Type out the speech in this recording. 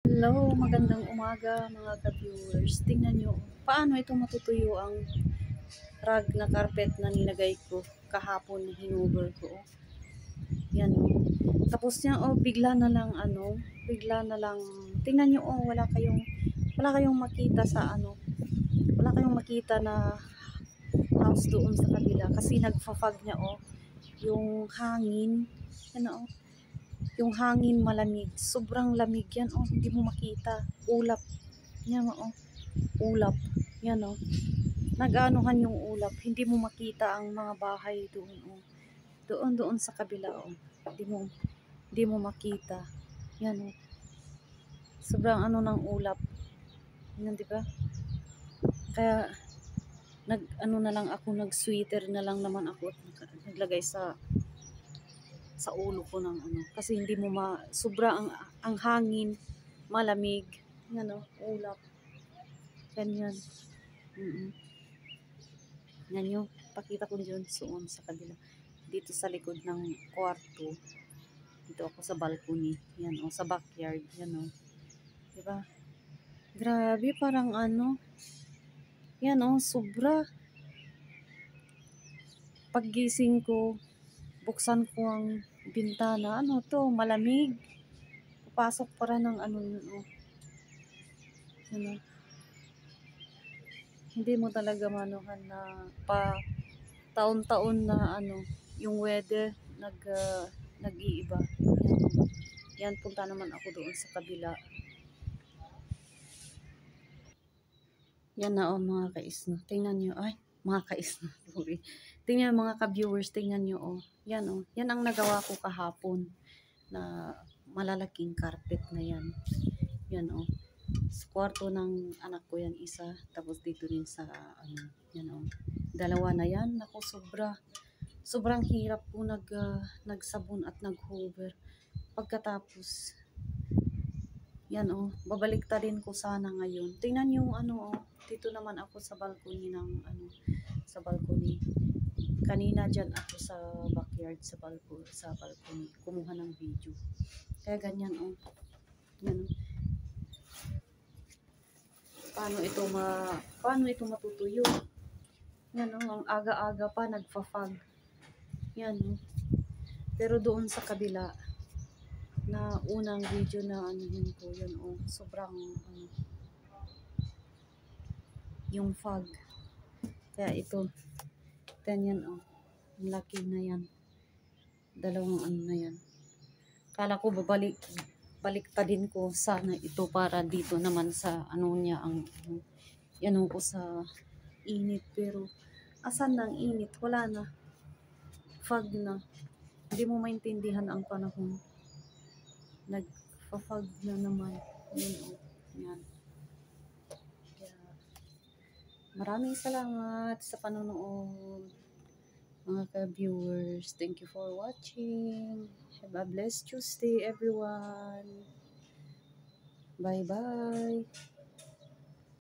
Hello, magandang umaga mga ka-viewers. Tingnan nyo, paano ito matutuyo ang rug na carpet na nilagay ko kahapon na hinuber ko. Yan oh. Tapos niya bigla na lang bigla na lang, tingnan nyo wala kayong makita sa wala kayong makita na house doon sa kabila kasi nagfa-fog niya yung hangin, ano yung hangin malamig, sobrang lamig yan hindi mo makita, ulap yan ulap yan nag-anuhan yung ulap, hindi mo makita ang mga bahay doon doon sa kabila hindi mo makita yan sobrang ng ulap yan, di ba? Kaya na lang ako, nag-sweater na lang naman ako at naglagay sa ulo ko ng kasi hindi mo sobra ang hangin, malamig, yan ulap. Ganyan. Yan yung pakita ko dyan sa kabila. Dito sa likod ng kwarto. Dito ako sa balcony. Yan sa backyard. Yan diba? Grabe, parang yan sobra. Paggising ko, buksan ko ang bintana. Malamig. Papasok para ng hindi mo talaga manuhan na pa taon-taon na yung weather nag-iiba. Yan, punta naman ako doon sa kabila. Yan na mga kaisno. Tingnan nyo. Ay, mga kaisno. Sorry. Tingnan mga ka-viewers. Tingnan nyo Yan Yan ang nagawa ko kahapon na malalaking carpet na yan. Yan sa kwarto ng anak ko yan isa. Tapos dito rin sa yan dalawa na yan. Naku, sobrang hirap po nagsabon at naghover. Pagkatapos yan babalik ta din ko sana ngayon. Tingnan yung dito naman ako sa balcony sa balcony. Kanina dyan ako sa backyard sa balcony kumuha ng video. Kaya ganyan yan paano ito matutuyo? Yan ang aga-aga pa nagfa-fog. Yan pero doon sa kabila na unang video na yun ko yan sobrang yung fog. Kaya ito ganyan laki na yan. Dalawang na yan. Kala ko balik din ko sana ito para dito naman sa niya ang yan ko sa init, pero asan ng init, wala na, fog na, hindi mo maintindihan ang panahon, nagpa-fog na naman yan. Kaya, maraming salamat sa panonood mga ka-viewers. Thank you for watching. Have a blessed Tuesday everyone. Bye bye.